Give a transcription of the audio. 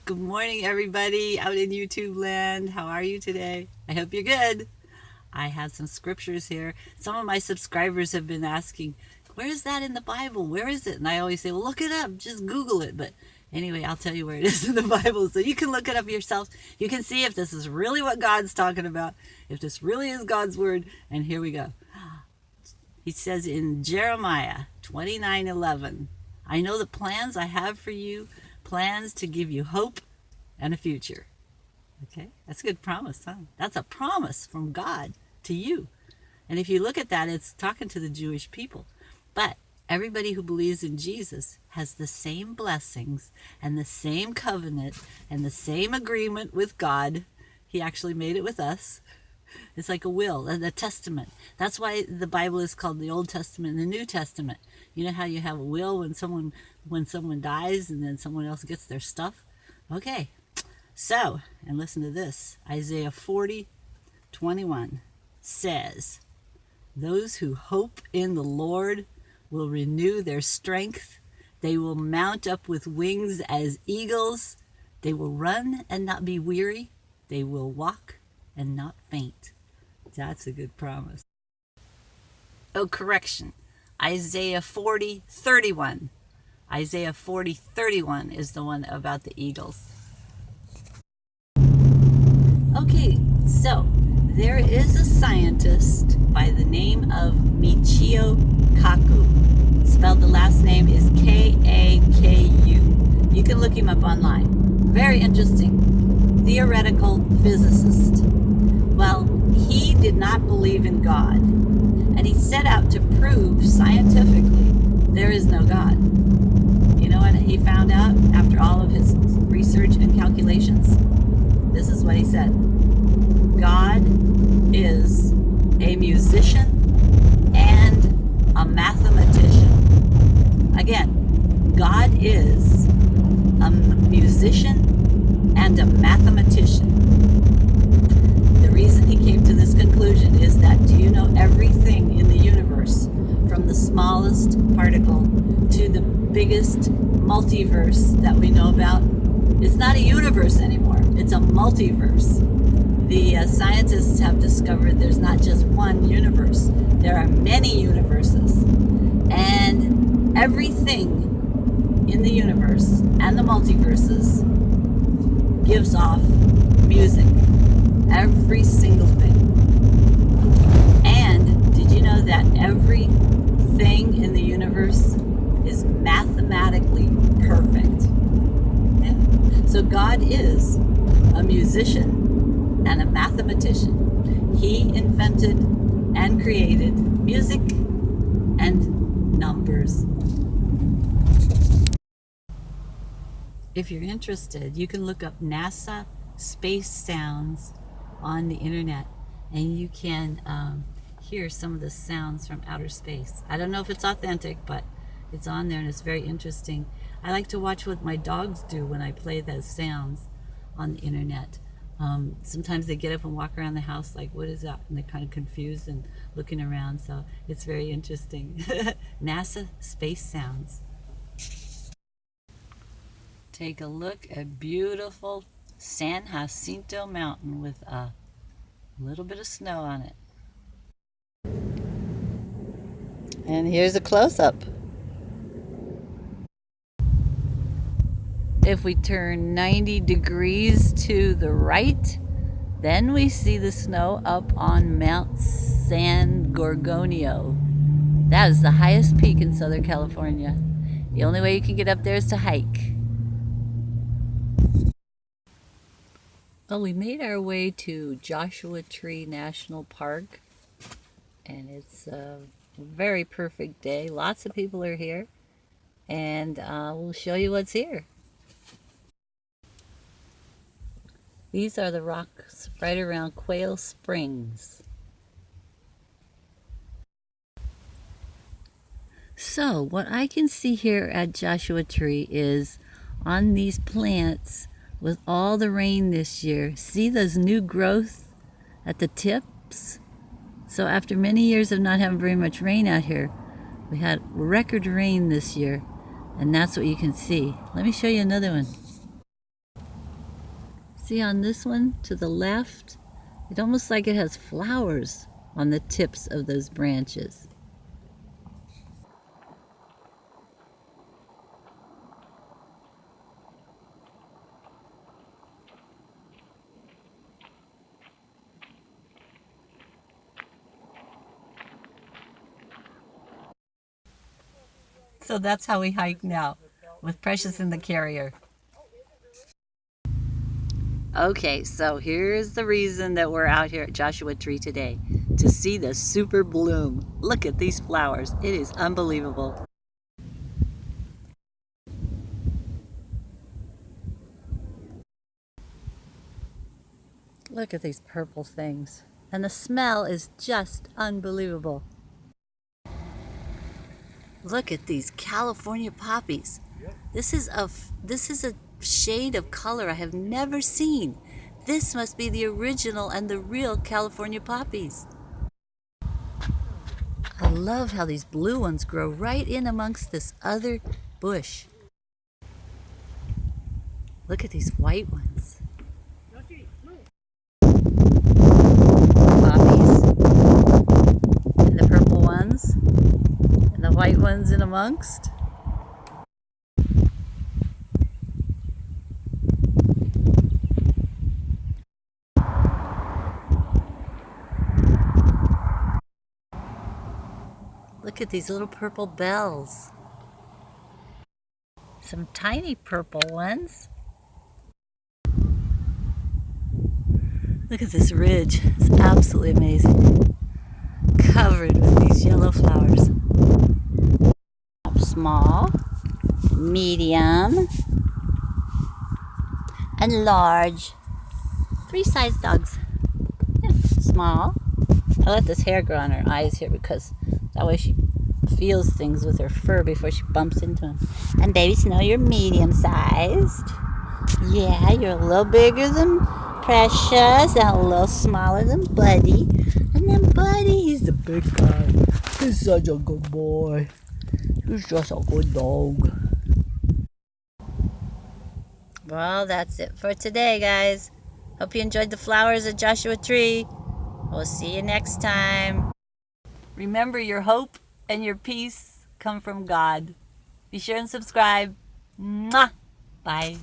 Good morning, everybody out in YouTube land. How are you today? I hope you're good. I have some scriptures here. Some of my subscribers have been asking, where is that in the Bible? Where is it? And I always say, well, look it up. Just Google it. But anyway, I'll tell you where it is in the Bible. So you can look it up yourself. You can see if this is really what God's talking about, if this really is God's word. And here we go. He says in Jeremiah 29:11, I know the plans I have for you, plans to give you hope and a future. Okay, that's a good promise, huh? That's a promise from God to you. And if you look at that, it's talking to the Jewish people. But everybody who believes in Jesus has the same blessings and the same covenant and the same agreement with God. He actually made it with us. It's like a will, a testament. That's why the Bible is called the Old Testament and the New Testament. You know how you have a will when someone dies and then someone else gets their stuff? Okay. So, and listen to this. Isaiah 40:21 says, those who hope in the Lord will renew their strength. They will mount up with wings as eagles. They will run and not be weary. They will walk and not faint. That's a good promise. Oh, correction. Isaiah 40:31. Isaiah 40:31 is the one about the eagles. Okay, so there is a scientist by the name of Michio Kaku. Spelled the last name is Kaku. You can look him up online. Very interesting. Theoretical physicist. Well, he did not believe in God, and he set out to prove scientifically there is no God. You know what he found out after all of his research and calculations? This is what he said. God is a musician and a mathematician. Again, God is a musician and a mathematician. The reason he came to this conclusion is that, do you know, everything in the universe, from the smallest particle to the biggest multiverse that we know about, it's not a universe anymore. It's a multiverse. The scientists have discovered there's not just one universe. There are many universes. And everything in the universe and the multiverses gives off music. Every single thing. And did you know that everything in the universe is mathematically perfect? Yeah. So God is a musician and a mathematician. He invented and created music and numbers. If you're interested, you can look up NASA space sounds on the internet, and you can hear some of the sounds from outer space. I don't know if it's authentic, but it's on there and it's very interesting. I like to watch what my dogs do when I play those sounds on the internet. Sometimes they get up and walk around the house like, what is that? And they're kind of confused and looking around, so it's very interesting. NASA space sounds. Take a look at beautiful San Jacinto Mountain with a little bit of snow on it. And here's a close-up. If we turn 90 degrees to the right, then we see the snow up on Mount San Gorgonio. That is the highest peak in Southern California. The only way you can get up there is to hike. Well, we made our way to Joshua Tree National Park, and it's a very perfect day. Lots of people are here, and we'll show you what's here. These are the rocks right around Quail Springs. So what I can see here at Joshua Tree is on these plants, with all the rain this year, see those new growth at the tips? So after many years of not having very much rain out here, we had record rain this year, and that's what you can see. Let me show you another one. See on this one to the left, it almost like it has flowers on the tips of those branches. So that's how we hike now, with Precious in the carrier. Okay, so here's the reason that we're out here at Joshua Tree today, to see the super bloom. Look at these flowers. It is unbelievable. Look at these purple things. And the smell is just unbelievable. Look at these California poppies. This is a shade of color I have never seen. This must be the original and the real California poppies. I love how these blue ones grow right in amongst this other bush. Look at these white ones. Poppies. And the purple ones. And the white ones in amongst. Look at these little purple bells. Some tiny purple ones. Look at this ridge. It's absolutely amazing. Covered with these yellow flowers. Small, medium, and large. 3 size dogs. Yeah, small. I let this hair grow on her eyes here because that way she feels things with her fur before she bumps into them. And baby Snow, you're medium sized. Yeah, you're a little bigger than Precious and a little smaller than Buddy. And then Buddy, he's the big guy. He's such a good boy. He's just a good dog. Well, that's it for today, guys. Hope you enjoyed the flowers at Joshua Tree. We'll see you next time. Remember, your hope and your peace come from God. Be sure and subscribe. Mwah! Bye.